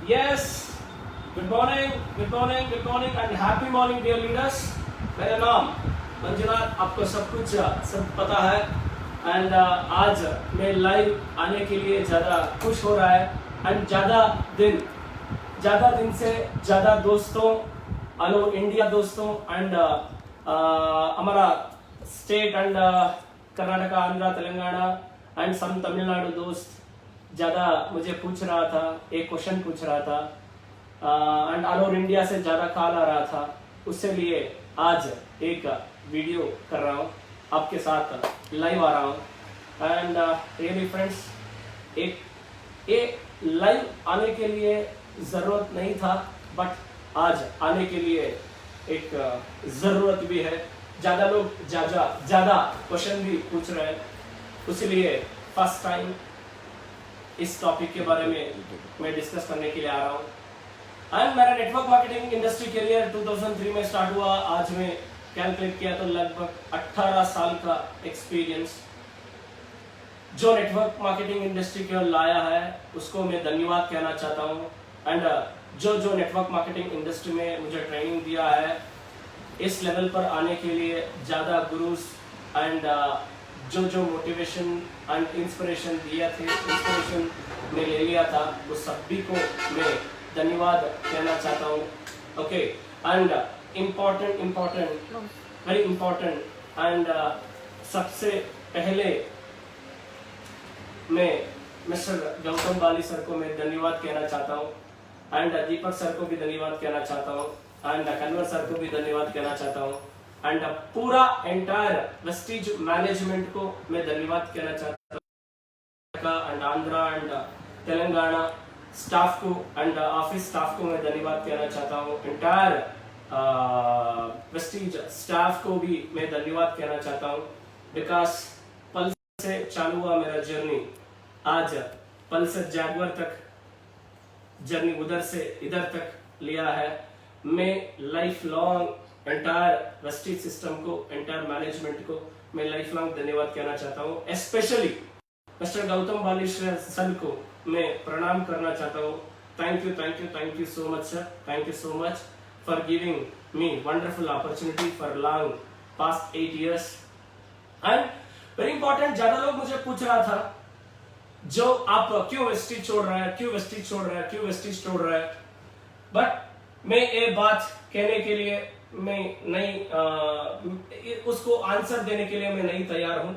Yes, good morning and happy morning dear leaders. मेरा नाम मंजुनाथ, आपको सब पता है एंड आज मैं लाइव आने के लिए ज़्यादा खुश हो रहा है एंड ज़्यादा दिन से ज़्यादा दोस्तों ऑल ओवर इंडिया दोस्तों एंड हमारा state and Karnataka, Andhra, Telangana and some Tamil Nadu दोस्त ज़्यादा मुझे पूछ रहा था, एक क्वेश्चन पूछ रहा था एंड ऑल ओवर इंडिया से ज़्यादा कॉल आ रहा था, उससे लिए आज एक वीडियो कर रहा हूँ, आपके साथ लाइव आ रहा हूँ एंड रियली फ्रेंड्स, एक लाइव आने के लिए ज़रूरत नहीं था बट आज आने के लिए एक ज़रूरत भी है। ज़्यादा लोग ज़्यादा क्वेश्चन भी पूछ रहे हैं, इसलिए फर्स्ट टाइम इस टॉपिक के बारे में मैं डिस्कस करने के लिए आ रहा हूँ। एंड मेरा नेटवर्क मार्केटिंग इंडस्ट्री करियर 2003 में स्टार्ट हुआ। आज मैं कैलकुलेट किया तो लगभग 18 साल का एक्सपीरियंस जो नेटवर्क मार्केटिंग इंडस्ट्री की ओर लाया है उसको मैं धन्यवाद कहना चाहता हूँ। एंड जो नेटवर्क मार्केटिंग इंडस्ट्री में मुझे ट्रेनिंग दिया है, इस लेवल पर आने के लिए ज़्यादा गुरुज एंड जो मोटिवेशन एंड इंस्पिरेशन दिया थे, इंस्पिरेशन मैं ले लिया था, वो सभी को मैं धन्यवाद कहना चाहता हूँ। Okay and important very important and सबसे पहले मैं मिस्टर गौतम बाली सर को मैं धन्यवाद कहना चाहता हूँ एंड दीपक सर को भी धन्यवाद कहना चाहता हूँ एंड कन्वर सर को भी धन्यवाद कहना चाहता हूँ एंड पूरा एंटायर वेस्टीज मैनेजमेंट को मैं धन्यवाद कहना चाहता हूँ and Andhra and Telangana staff को एंड ऑफिस स्टाफ को मैं धन्यवाद कहना चाहता हूँ। एंटायर वेस्टीज स्टाफ को भी मैं धन्यवाद कहना चाहता हूँ बिकॉज पल्स से चालू हुआ मेरा जर्नी, आज पल्स से जैगुआर तक जर्नी उधर से इधर तक लिया है। मैं life long entire Vestige system को, एंटायर मैनेजमेंट को मैं लाइफ लॉन्ग धन्यवाद कहना चाहता हूँ। स्पेशली मिस्टर गौतम बाली सर को मैं प्रणाम करना चाहता हूँ। Thank you so much sir, thank you so much for giving me wonderful opportunity for long past 8 years and very important. ज्यादा लोग मुझे पूछ रहा था जो आप क्यों वेस्टीज छोड़ रहा है, बट मैं ये बात कहने के लिए मैं नहीं उसको आंसर देने के लिए मैं नहीं तैयार हूं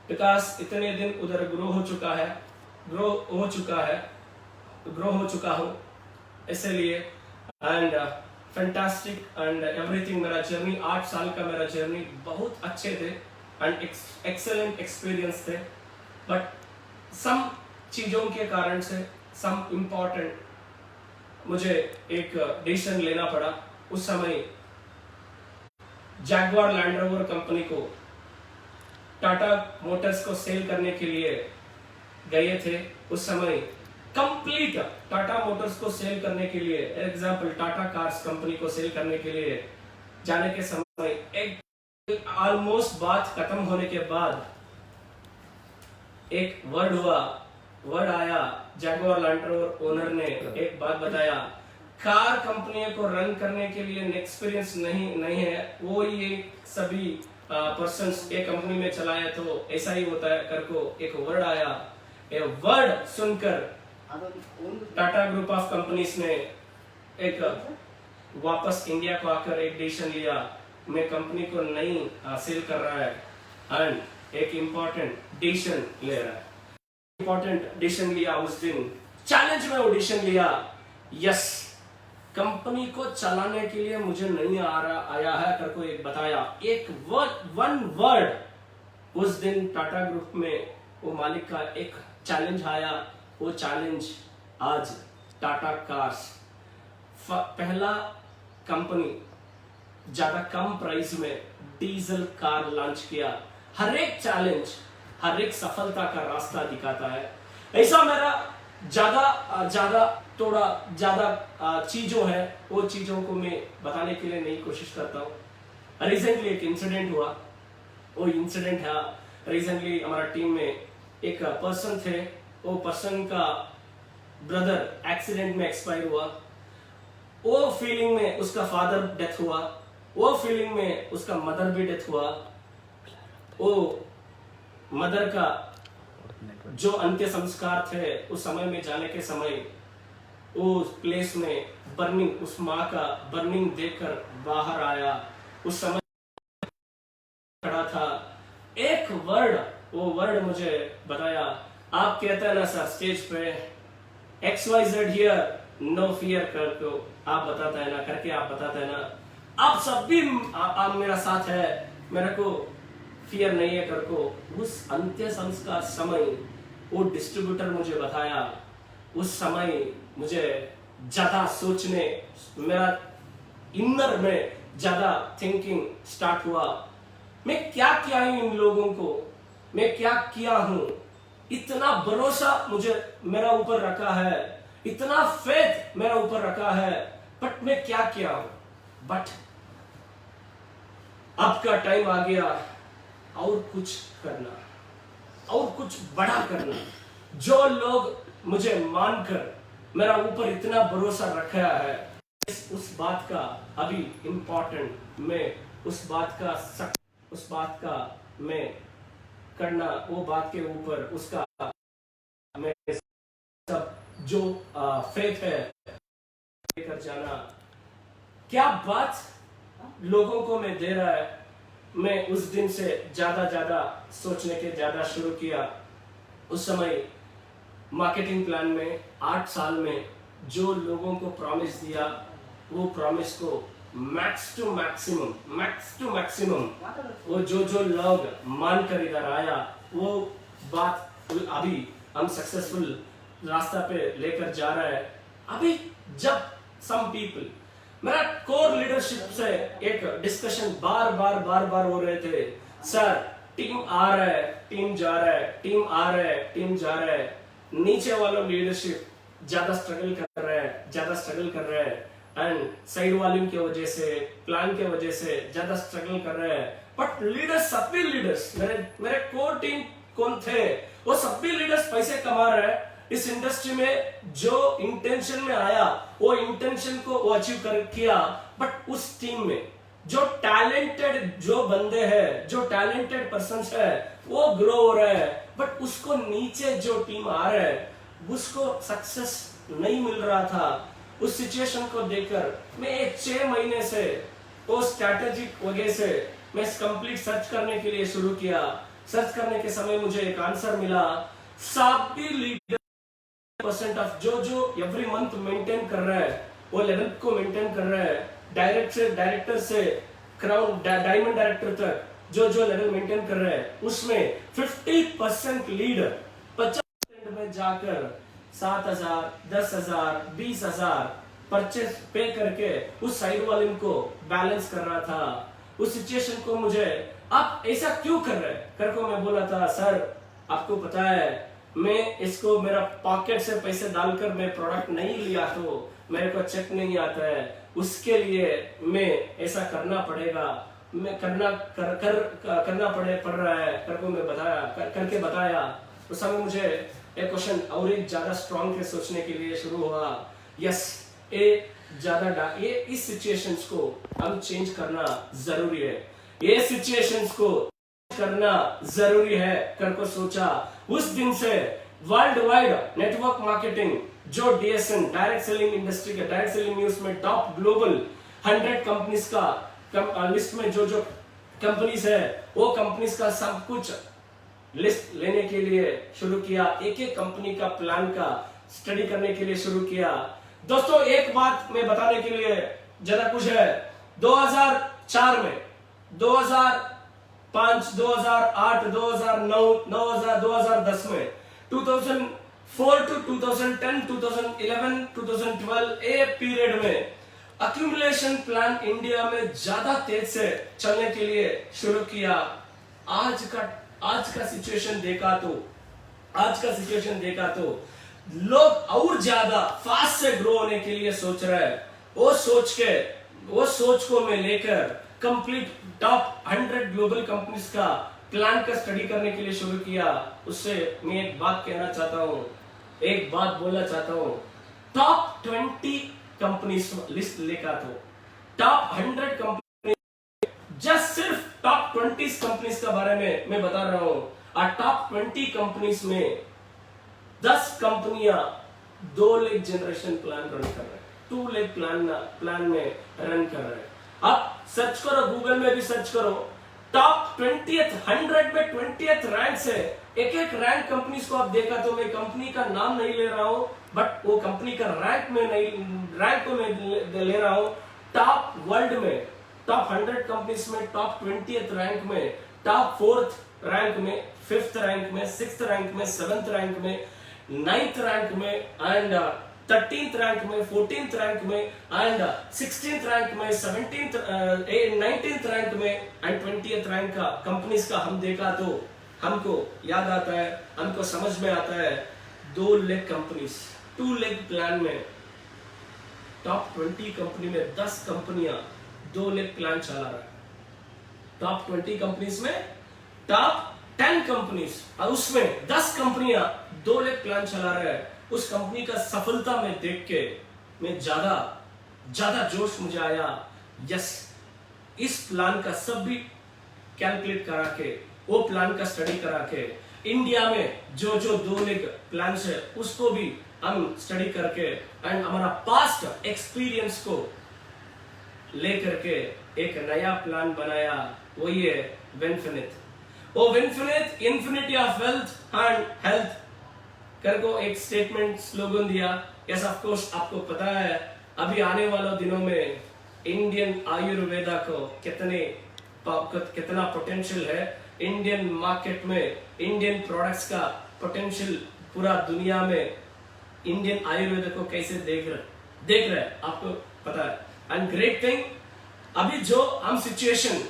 बिकॉज इतने दिन उधर ग्रो हो चुका हूं इसलिए एंड फैंटास्टिक एंड एवरीथिंग। मेरा जर्नी 8 साल का मेरा जर्नी बहुत अच्छे थे एंड एक्सेलेंट एक्सपीरियंस थे, बट सम चीजों के कारण से सम इम्पोर्टेंट मुझे एक डिसीजन लेना पड़ा। उस समय जैगुआर लैंड रोवर कंपनी को टाटा मोटर्स को सेल करने के लिए गए थे। उस समय कंप्लीट टाटा मोटर्स को सेल करने के लिए, एग्जांपल टाटा कार्स कंपनी को सेल करने के लिए जाने के समय एक ऑलमोस्ट बात खत्म होने के बाद एक वर्ड आया, जैगुआर लैंड रोवर ओनर ने एक बात बताया, कार कंपनियों को रन करने के लिए एक्सपीरियंस नहीं है, वो ये सभी पर्सन्स एक कंपनी में चलाया तो ऐसा ही होता है करको एक वर्ड आया। ये वर्ड सुनकर टाटा ग्रुप ऑफ कंपनीज ने एक वापस इंडिया को आकर एक डिसीजन लिया, मैं कंपनी को नहीं सेल कर रहा है एंड एक इम्पोर्टेंट डिसीजन ले रहा है। इम्पोर्टेंट डिसीजन लिया उस दिन, चैलेंज में ऑडिशन लिया। यस, कंपनी को चलाने के लिए मुझे नहीं आया है करको एक बताया, एक वन वर्ड। उस दिन टाटा ग्रुप में वो मालिक का एक चैलेंज आया, वो चैलेंज आज टाटा कार्स पहला कंपनी ज्यादा कम प्राइस में डीजल कार लॉन्च किया। हर एक चैलेंज हर एक सफलता का रास्ता दिखाता है। ऐसा मेरा ज्यादा चीजों है, वो चीजों को मैं बताने के लिए नहीं कोशिश करता हूँ। रिसेंटली एक इंसिडेंट हुआ, वो इंसिडेंट है रिसेंटली हमारा टीम में एक पर्सन थे, वो पर्सन का ब्रदर एक्सीडेंट में एक्सपायर हुआ, वो फीलिंग में उसका फादर डेथ हुआ, वो फीलिंग में उसका मदर भी डेथ हुआ, वो मदर का जो अंत्य संस्कार थे उस समय में जाने के समय उस प्लेस में बर्निंग, उस माँ का बर्निंग देखकर बाहर आया, उस समय खड़ा था, एक वर्ड, वो वर्ड मुझे बताया, आप कहते हैं ना सर स्टेज पे XYZ हियर नो फियर करके आप बताते हैं ना, करके आप बताते हैं ना, आप सब भी आप मेरा साथ है, मेरे को फियर नहीं है करको। उस अंत्य संस्कार समय वो डिस्ट्रीब्यूटर मुझे बताया, उस समय मुझे ज्यादा सोचने, मेरा इनर में ज्यादा थिंकिंग स्टार्ट हुआ, मैं क्या किया हूं इन लोगों को, मैं क्या किया हूं, इतना भरोसा मुझे मेरा ऊपर रखा है, इतना फेथ मेरा ऊपर रखा है, बट मैं क्या किया हूं। बट अब का टाइम आ गया और कुछ करना, और कुछ बड़ा करना। जो लोग मुझे मानकर मेरा ऊपर इतना भरोसा रखा है, उस बात का अभी इंपॉर्टेंट, मैं उस बात का मैं करना, वो बात के ऊपर उसका मैं सब जो फेथ है लेकर जाना। क्या बात लोगों को मैं दे रहा है, मैं उस दिन से ज्यादा सोचने के ज्यादा शुरू किया। उस समय मार्केटिंग प्लान में 8 साल में जो लोगों को प्रॉमिस दिया, वो प्रॉमिस को मैक्स टू मैक्सिमम वो जो लोग मान कर इधर आया, वो बात अभी हम सक्सेसफुल रास्ता पे लेकर जा रहे हैं। अभी जब सम पीपल, मेरा कोर लीडरशिप से एक डिस्कशन बार हो रहे थे, सर टीम आ रहा है, टीम जा रहा है, टीम आ रहा है, टीम जा रहा है, नीचे वाला लीडरशिप ज्यादा स्ट्रगल कर रहे हैं एंड साइड वॉल्यूम की वजह से, प्लान के वजह से ज्यादा स्ट्रगल कर रहे हैं। बट लीडर्स, सभी लीडर्स, मेरे कोर टीम कौन थे, वो सभी लीडर्स पैसे कमा रहे हैं इस इंडस्ट्री में। जो इंटेंशन में आया वो इंटेंशन को वो अचीव कर किया। बट उस टीम में जो टैलेंटेड जो बंदे हैं, जो टैलेंटेड पर्सन्स है, वो ग्रो हो रहे हैं। बट उसको नीचे जो टीम आ रहे हैं उसको सक्सेस नहीं मिल रहा था। उस सिचुएशन को देखकर मैं 6 महीने से वो स्ट्रैटेजिक वजह से मैं कंप्लीट सर्च करने के लिए शुरू किया। सर्च करने के समय मुझे एक आंसर मिला, सभी लीडर % ऑफ जो एवरी मंथ मेंटेन कर रहा है, वो लेवल को मेंटेन कर रहा है, डायरेक्टर से क्राउन डायमंड डायरेक्टर तक जो लेवल मेंटेन कर रहे हैं, उसमें 50% लीडर 50% में जाकर 7,000, 10,000, 20,000 परचेस पे करके उस साइड वाले को बैलेंस कर रहा था। उस सिचुएशन को मुझे आप ऐसा क्यों कर रहे हैं करके मैं बोला था, सर आपको पता है मैं इसको मेरा पॉकेट से पैसे डालकर मैं प्रोडक्ट नहीं लिया तो मेरे को चेक नहीं आता है, उसके लिए मैं ऐसा करना पड़ेगा, मैं पड़ रहा है करके मैं बताया। उस समय मुझे एक क्वेश्चन और एक ज्यादा स्ट्रॉन्ग के सोचने के लिए शुरू हुआ, यस ये इस सिचुएशंस को हम चेंज करना जरूरी है, ये सिचुएशंस को करना जरूरी है करके सोचा। उस दिन से वर्ल्ड वाइड नेटवर्क मार्केटिंग जो DSN डायरेक्ट सेलिंग इंडस्ट्री के डायरेक्ट सेलिंग न्यूज में टॉप ग्लोबल 100 कंपनीज का लिस्ट में जो कंपनीज है, वो कंपनीज का सब कुछ लिस्ट लेने के लिए शुरू किया, एक कंपनी का प्लान का स्टडी करने के लिए शुरू किया। दोस्तों एक बात मैं बताने के लिए ज्यादा कुछ है, 2004 में, 2005, 2008, 2009, 2010 में, 2004 to 2010, 2011, 2012 ए पीरियड में अक्यूमुलेशन प्लान इंडिया में ज्यादा तेज से चलने के लिए शुरू किया। आज का सिचुएशन देखा तो लोग और ज्यादा फास्ट से ग्रो होने के लिए सोच रहे हैं। वो सोच को मैं लेकर कंप्लीट टॉप 100 ग्लोबल कंपनीज का प्लान का स्टडी करने के लिए शुरू किया। उससे मैं एक बात कहना चाहता हूँ, एक बात बोलना चाहता हूं, टॉप 20 कंपनीज लिस्ट लेकर तो टॉप 100 कंपनी, जस्ट सिर्फ टॉप 20 कंपनीज के बारे में मैं बता रहा हूं। और टॉप 20 कंपनीज में 10 कंपनियां 2 लाख जनरेशन प्लान रन कर रहे हैं, 2 लाख प्लान में रन कर रहे हैं। आप सर्च करो, गूगल में भी सर्च करो, टॉप 20th 100 में 20th रैंक से एक एक रैंक कंपनीज को आप देखा तो मैं कंपनी का नाम नहीं ले रहा हूं, बट वो कंपनी का रैंक में नहीं, रैंक को मैं ले रहा हूं। टॉप वर्ल्ड में टॉप 100 कंपनीज में टॉप 20th रैंक में, टॉप 4th रैंक में, 5th रैंक में, 6th रैंक में, 7th रैंक में, 9th रैंक में एंड 13th रैंक में, 14th रैंक में एंड 16th रैंक में, 17th 19th रैंक में एंड 20th रैंक का कंपनीज का हम देखा तो हमको याद आता है, हमको समझ में आता है 2 लाख कंपनीज 2 लाख प्लान में, टॉप 20 कंपनी में 10 कंपनियां 2 लाख प्लान चला रहा है। टॉप 20 कंपनीज में टॉप 10 कंपनीज और उसमें 10 कंपनियां 2 लाख प्लान चला रहे हैं। उस कंपनी का सफलता में देख के मैं ज्यादा जोश मुझे आया। यस, इस प्लान का सब भी कैलकुलेट करा के, वो प्लान का स्टडी करा के, इंडिया में जो 2 लाख प्लान है उसको भी हम स्टडी करके एंड हमारा पास्ट एक्सपीरियंस को लेकर के एक नया प्लान बनाया, वही है विनफिनिट। वो Winfinite infinity of wealth and health करको एक स्टेटमेंट स्लोगन दिया। यस, ऑफ कोर्स आपको पता है अभी आने वाले दिनों में इंडियन आयुर्वेदा को कितना पोटेंशियल है, इंडियन मार्केट में इंडियन प्रोडक्ट्स का पोटेंशियल पूरा दुनिया में इंडियन आयुर्वेद को कैसे देख रहे हैं आपको पता है। एंड ग्रेट थिंग, अभी जो हम सिचुएशन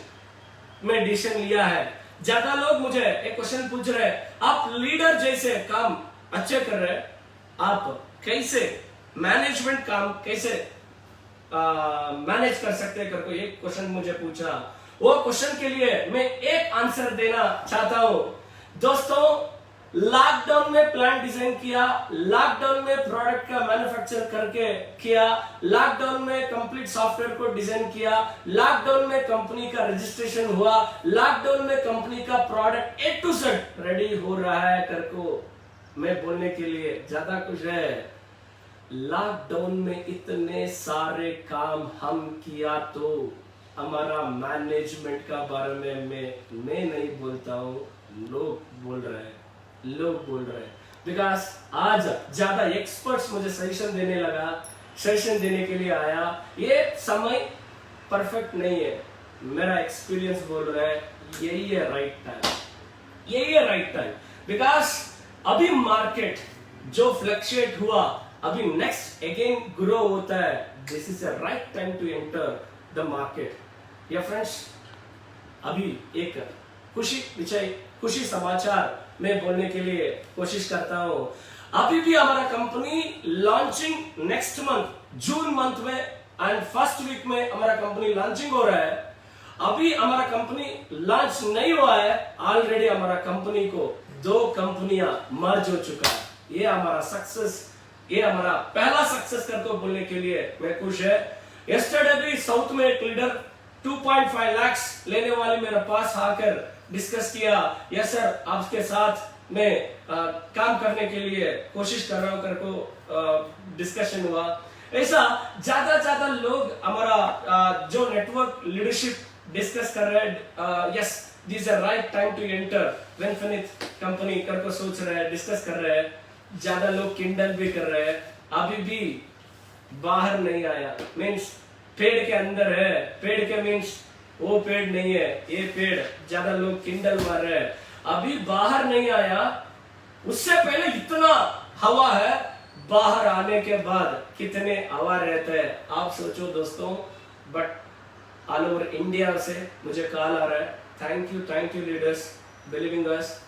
में डिसीजन लिया है, ज्यादा लोग मुझे एक क्वेश्चन पूछ रहे हैं, आप लीडर जैसे काम अच्छे कर रहे हैं, आप कैसे मैनेजमेंट काम कैसे मैनेज कर सकते हैं करके एक क्वेश्चन मुझे पूछा। वो क्वेश्चन के लिए मैं एक आंसर देना चाहता हूं। दोस्तों, लॉकडाउन में प्लान डिजाइन किया, लॉकडाउन में प्रोडक्ट का मैन्युफैक्चर करके किया, लॉकडाउन में कंप्लीट सॉफ्टवेयर को डिजाइन किया, लॉकडाउन में कंपनी का रजिस्ट्रेशन हुआ, लॉकडाउन में कंपनी का product A to Z ready हो रहा है करको मैं बोलने के लिए ज्यादा कुछ है। लॉकडाउन में इतने सारे काम हम किया तो हमारा मैनेजमेंट का बारे में मैं नहीं बोलता हूँ, लोग बोल रहे हैं बिकॉज आज ज्यादा एक्सपर्ट्स मुझे सजेशन देने के लिए आया। ये समय परफेक्ट नहीं है, मेरा एक्सपीरियंस बोल रहा है यही है राइट टाइम बिकॉज अभी मार्केट जो फ्लक्चुएट हुआ, अभी नेक्स्ट अगेन ग्रो होता है। This is a right time to enter the market. या फ्रेंड्स, अभी एक खुशी समाचार मैं बोलने के लिए कोशिश करता हूं। अभी भी हमारा company launching next month June month में एंड फर्स्ट वीक में हमारा कंपनी लॉन्चिंग हो रहा है। अभी हमारा कंपनी लॉन्च नहीं हुआ है, ऑलरेडी हमारा कंपनी को 2 कंपनियां मर्ज हो चुका है। ये हमारा सक्सेस, ये हमारा पहला सक्सेस करके बोलने के लिए मैं खुश है। यस्टरडे भी साउथ में एक लीडर 2.5 लाख लेने वाले मेरे पास आकर डिस्कस किया। यस सर, आपके साथ मैं काम करने के लिए कोशिश कर रहा हूं करको डिस्कशन हुआ। ऐसा ज्यादा लोग हमारा जो नेटवर्क लीडरशिप डिस्कस कर रहे हैं। Yes, this is right time to enter Winfinite company करको सोच रहे हैं, डिस्कस कर रहे हैं। ज्यादा लोग किंडल भी कर रहे हैं, अभी भी बाहर नहीं आया। मीन्स पेड़ के अंदर है, पेड़ के मीन्स वो पेड़ नहीं है, ये पेड़। ज्यादा लोग किंडल मार रहे हैं, अभी बाहर नहीं आया। उससे पहले इतना हवा है, बाहर आने के बाद कितने हवा रहते हैं आप सोचो दोस्तों। बट ऑल ओवर इंडिया से मुझे कॉल आ रहा है, थैंक यू लीडर्स बिलीविंग अस।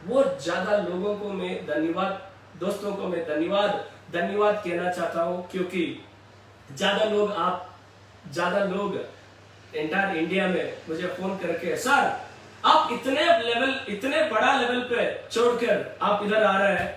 वो ज्यादा लोगों को मैं धन्यवाद, दोस्तों को मैं धन्यवाद कहना चाहता हूं, क्योंकि ज्यादा लोग एंटायर इंडिया में मुझे फोन करके, सर आप इतने बड़ा लेवल पे छोड़कर आप इधर आ रहे हैं,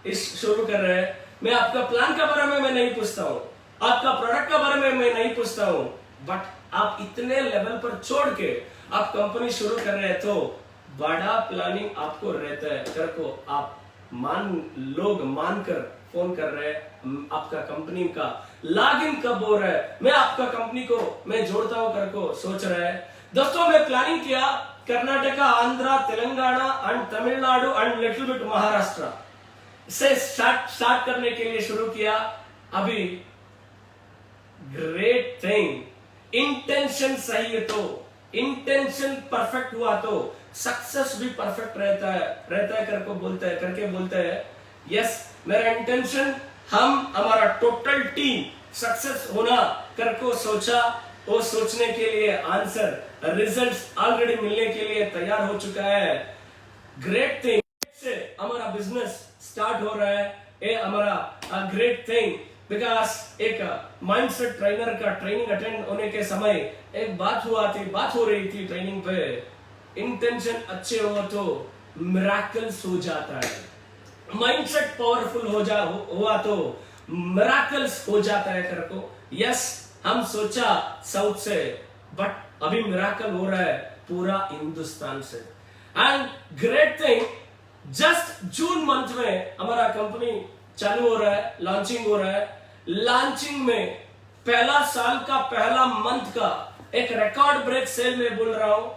इस शुरू कर रहे हैं, मैं आपका प्लान के बारे में मैं नहीं पूछता हूँ, आपका प्रोडक्ट के बारे में मैं नहीं पूछता हूँ, बट आप इतने लेवल पर छोड़ के आप कंपनी शुरू कर रहे हैं तो बड़ा प्लानिंग आपको रहता है। कर को आप लोग मानकर फोन कर रहे हैं, आपका कंपनी का लॉगिन कब हो रहा है, मैं आपका कंपनी को मैं जोड़ता हूं कर को सोच रहा है। दोस्तों मैं प्लानिंग किया Karnataka, Andhra, Telangana and Tamil Nadu and little bit Maharashtra से स्टार्ट करने के लिए शुरू किया। अभी ग्रेट थिंग, इंटेंशन सही है तो, इंटेंशन परफेक्ट हुआ तो सक्सेस भी परफेक्ट रहता है करके बोलते हैं यस मेरा इंटेंशन, हमारा टोटल टीम सक्सेस होना करको सोचा, वो सोचने के लिए आंसर रिजल्ट्स ऑलरेडी मिलने के लिए तैयार हो चुका है। ग्रेट थिंग से हमारा बिजनेस स्टार्ट हो रहा है, ये हमारा ग्रेट थिंग बिकॉज एक माइंडसेट ट्रेनर का ट्रेनिंग अटेंड होने के समय एक बात हो रही थी ट्रेनिंग पे, इंटेंशन अच्छे हो तो मिराकल्स हो जाता है, माइंडसेट पावरफुल हुआ तो मिराकल्स हो जाता है करको। यस हम सोचा साउथ से, बट अभी मिराकल हो रहा है पूरा हिंदुस्तान से। And great thing, just June month में हमारा कंपनी चालू हो रहा है, लॉन्चिंग हो रहा है। लॉन्चिंग में पहला साल का पहला मंथ का एक रिकॉर्ड ब्रेक सेल में बोल रहा हूं।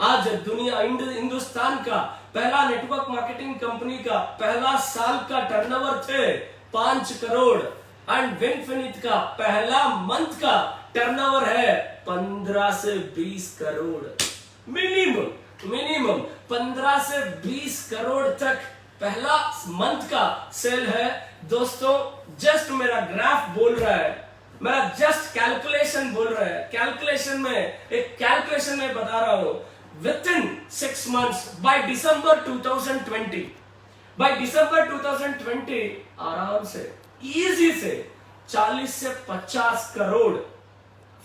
आज दुनिया हिंदुस्तान का पहला नेटवर्क मार्केटिंग कंपनी का पहला साल का टर्नओवर थे 5 करोड़ एंड विनफिनिट का पहला मंथ का टर्नओवर है 15 से 20 करोड़ मिनिमम 15 से 20 करोड़ तक पहला मंथ का सेल है। दोस्तों जस्ट मेरा ग्राफ बोल रहा है, मेरा जस्ट कैलकुलेशन बोल रहा है, कैलकुलेशन में बता रहा हूं within 6 months by December 2020 आराम से इजी से 40 से 50 crore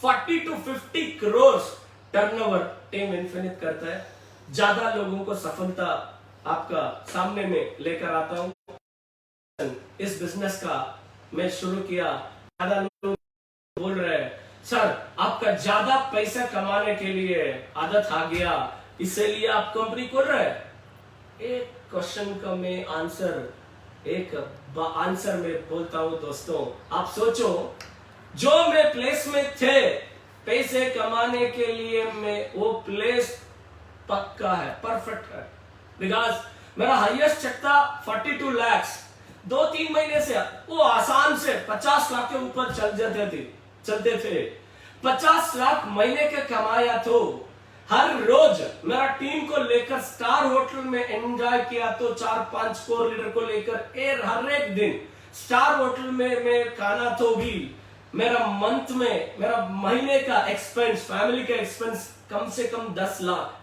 40 to 50 crore turnover team infinite करता है। ज्यादा लोगों को सफलता आपका सामने में लेकर आता हूं। इस बिजनेस का मैं शुरू किया, ज्यादा लोग बोल रहे हैं सर आपका ज्यादा पैसा कमाने के लिए आदत आ गया, इसीलिए आप कंपनी खोल रहे हैं। एक क्वेश्चन का मैं आंसर में बोलता हूं दोस्तों, आप सोचो जो मैं प्लेस में थे पैसे कमाने के लिए, मैं वो प्लेस पक्का है, परफेक्ट है। बिकॉज मेरा हाईएस्ट चेक था 42 लाख, 2-3 महीने से वो आसान से 50 लाख के ऊपर चलते थे। 50 लाख महीने के कमाया तो हर रोज मेरा टीम को लेकर स्टार होटल में एंजॉय किया तो 4-5 कोर लीडर को लेकर हर एक दिन स्टार होटल में मैं खाना तो भी मेरा महीने का एक्सपेंस, फैमिली का एक्सपेंस कम से कम 10 लाख।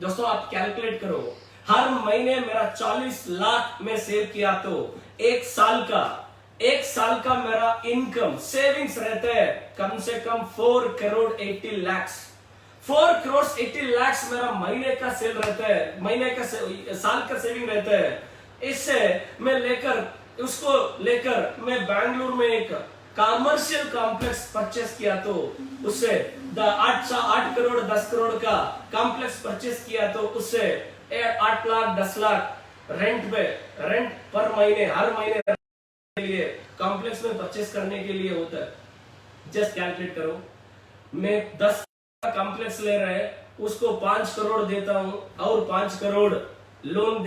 दोस्तों आप कैलकुलेट करो, हर महीने मेरा 40 लाख में सेव किया तो एक साल का मेरा इनकम सेविंग्स रहते हैं कम से कम 4 करोड़ 80 लाख। 4 करोड़ 80 लाख मेरा महीने का सेल रहता है, साल का सेविंग रहता है। इससे उसको लेकर मैं बैंगलोर में एक कमर्शियल कॉम्प्लेक्स परचेस किया तो उससे 8 करोड़ 10 करोड़ का कॉम्प्लेक्स परचेस किया तो उससे 8 लाख 10 लाख रेंट पर महीने हर महीने के लिए कॉम्प्लेक्स में परचेस करने के लिए होता है। जस्ट कैलकुलेट करो, मैं 10 का कॉम्प्लेक्स ले रहे हैं, उसको 5 करोड़ देता हूं और 5 करोड़ लोन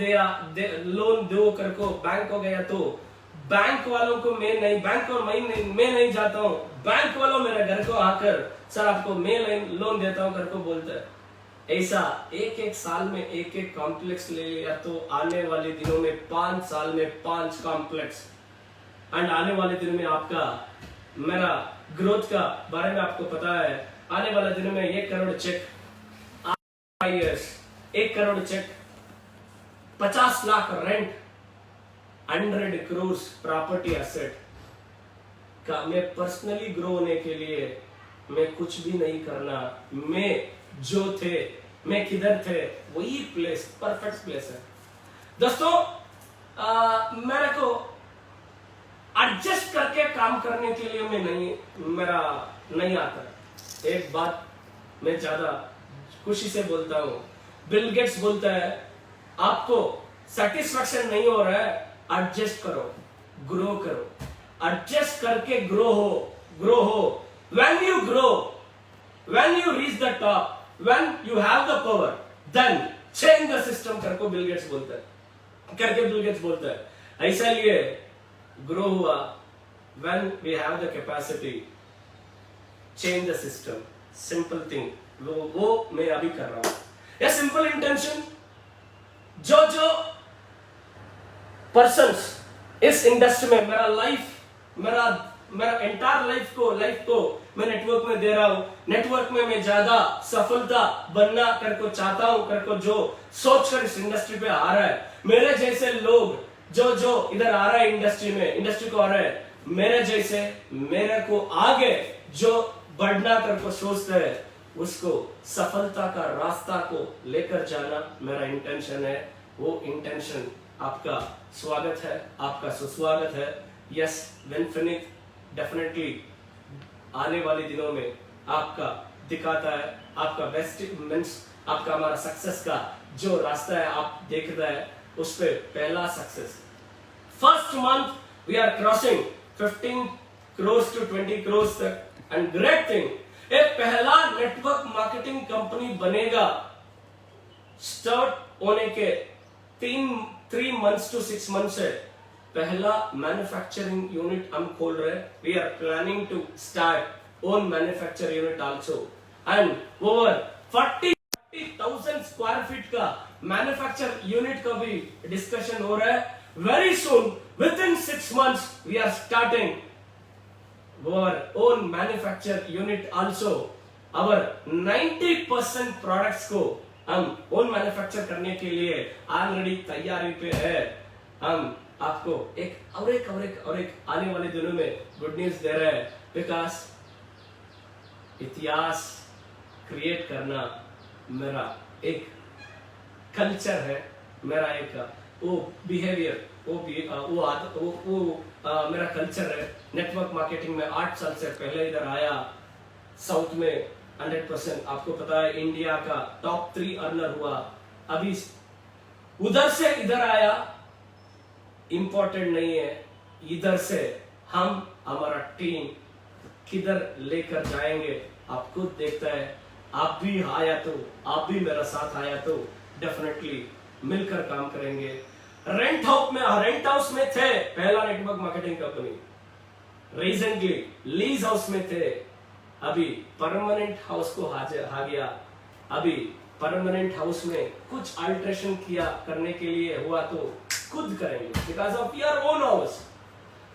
दो करको बैंक हो गया तो बैंक वालों को मैं नहीं जाता हूं, बैंक वालों मेरे घर को आकर सर आपको मैं लोन देता हूं करको बोलते हैं। ऐसा एक साल में एक कॉम्प्लेक्स ले लिया तो आने वाले दिनों में 5 साल में 5 कॉम्प्लेक्स एंड आने वाले दिनों में आपका मेरा ग्रोथ का बारे में आपको पता है। आने वाले दिनों में 1 crore cheque, 1 crore cheque, 50 lakh rent, 100 crore property asset का मैं पर्सनली ग्रो होने के लिए मैं कुछ भी नहीं करना, मैं किधर थे वही प्लेस परफेक्ट प्लेस है। दोस्तों मेरे को एडजस्ट करके काम करने के लिए मेरा नहीं आता। एक बात मैं ज्यादा खुशी से बोलता हूं, बिल गेट्स बोलता है आपको सेटिस्फैक्शन नहीं हो रहा है, एडजस्ट करो, ग्रो करो, एडजस्ट करके ग्रो हो। When you grow, when you reach the top, when you have the power, then change the system करके बिल गेट्स बोलता है। ऐसा लिए ग्रो हुआ, when we have the capacity, change the system, simple thing, वो मैं अभी कर रहा हूं। ये सिंपल इंटेंशन जो पर्सन्स इस इंडस्ट्री में मेरा एंटायर लाइफ को मैं नेटवर्क में दे रहा हूं। नेटवर्क में मैं ज्यादा सफलता बनना करको चाहता हूं, करको जो सोच कर इस इंडस्ट्री पे आ रहा है, मेरे जैसे लोग जो इधर आ रहा है इंडस्ट्री को आ रहा है, मेरे जैसे मेरे को आगे जो बढ़ना करको सोचता है, उसको सफलता का रास्ता को लेकर जाना मेरा इंटेंशन है। वो इंटेंशन आपका स्वागत है, आपका सुस्वागत है। यस, विनफिनिट डेफिनेटली आने वाले दिनों में आपका दिखाता है, आपका बेस्ट मींस आपका हमारा सक्सेस का जो रास्ता है आप देख रहे हैं, उस पे पहला success. First month we are crossing 15 crores to 20 crores तक, एंड ग्रेट थिंग, एक पहला नेटवर्क मार्केटिंग कंपनी बनेगा स्टार्ट होने के 3 months to 6 months है। पहला मैन्युफैक्चरिंग यूनिट हम खोल रहे हैं। We are planning to start own manufacture unit also, and over 40,000 square feet का मैन्युफैक्चर यूनिट का भी डिस्कशन हो रहा है। Very soon, within 6 months we are starting our own manufacture unit also। our 90% products को हम own manufacture करने के लिए ऑलरेडी तैयारी पे है। हम आपको एक आने वाले दिनों में गुड न्यूज दे रहे हैं, बिकॉज इतिहास क्रिएट करना मेरा एक कल्चर है, मेरा एक वो बिहेवियर, मेरा कल्चर है। नेटवर्क मार्केटिंग में 8 साल से पहले इधर आया, साउथ में 100%, आपको पता है इंडिया का टॉप 3 अर्नर हुआ। अभी उधर से इधर आया, इंपॉर्टेंट नहीं है, इधर से हम हमारा टीम किधर लेकर जाएंगे आप खुद देखता है। आप भी आया तो, आप भी मेरा साथ आया तो डेफिनेटली मिलकर काम करेंगे। रेंट हाउस में थे पहला network marketing company, recently lease house में थे, अभी परमानेंट हाउस को आ गया। अभी परमानेंट हाउस में कुछ अल्टरेशन किया करने के लिए हुआ तो खुद करेंगे, because of your own house.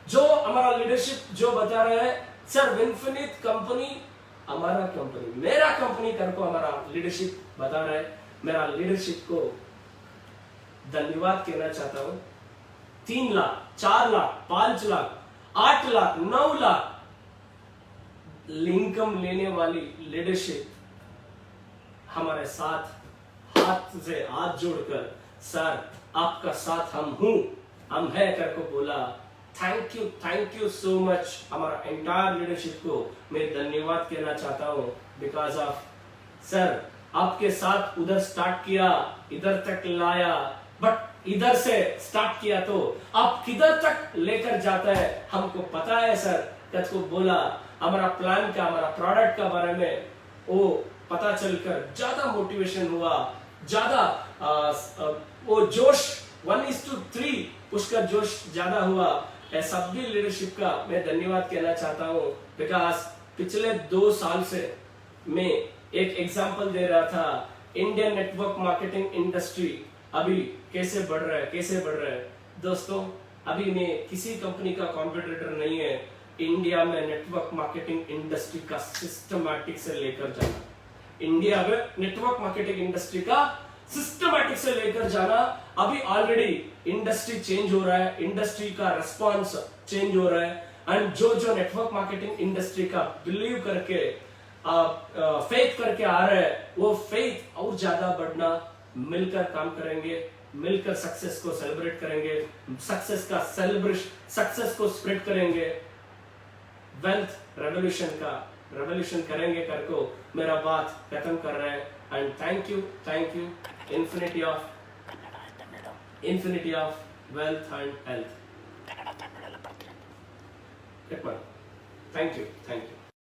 जो हमारा लीडरशिप जो बता रहे हैं, सर विनफिनिट कंपनी हमारा कंपनी, मेरा कंपनी करको हमारा लीडरशिप बता रहा है। मेरा लीडरशिप को धन्यवाद कहना चाहता हूं। 3 लाख, 4 लाख, 5 लाख, 8 लाख, 9 लाख इनकम लेने वाली लीडरशिप हमारे साथ हाथ से हाथ जोड़कर, सर आपका साथ हम है करके बोला। Thank you so much. हमारा एंटायर लीडरशिप को मैं धन्यवाद कहना चाहता हूं, बिकॉज ऑफ सर आपके साथ उधर स्टार्ट किया, इधर तक लाया, बट इधर से स्टार्ट किया तो आप किधर तक लेकर जाता है हमको पता है सर। कद को बोला हमारा प्लान का, हमारा प्रोडक्ट का बारे में वो पता चलकर ज्यादा मोटिवेशन हुआ, ज्यादा वो जोश 1:3 उसका जोश ज्यादा हुआ। सभी लीडरशिप का मैं धन्यवाद कहना चाहता हूँ, बिकॉज पिछले 2 साल से मैं एक एग्जांपल दे रहा था, इंडियन नेटवर्क मार्केटिंग इंडस्ट्री अभी कैसे बढ़ रहा है। दोस्तों अभी मैं किसी कंपनी का कॉम्पिटिटर नहीं है। इंडिया में नेटवर्क मार्केटिंग इंडस्ट्री का सिस्टमैटिक से लेकर जाना, इंडिया में नेटवर्क मार्केटिंग इंडस्ट्री का सिस्टमैटिक से लेकर जाना। अभी ऑलरेडी इंडस्ट्री चेंज हो रहा है, इंडस्ट्री का रिस्पॉन्स चेंज हो रहा है, एंड जो नेटवर्क मार्केटिंग इंडस्ट्री का बिलीव करके फेथ करके आ रहा है, वो फेथ और ज्यादा बढ़ना, मिलकर काम करेंगे। मिलकर सक्सेस को सेलिब्रेट करेंगे, सक्सेस को स्प्रेड करेंगे, वेल्थ रेवोल्यूशन करेंगे करको मेरा बात खत्म कर रहे हैं। And thank you infinity of wealth and health. Thank you.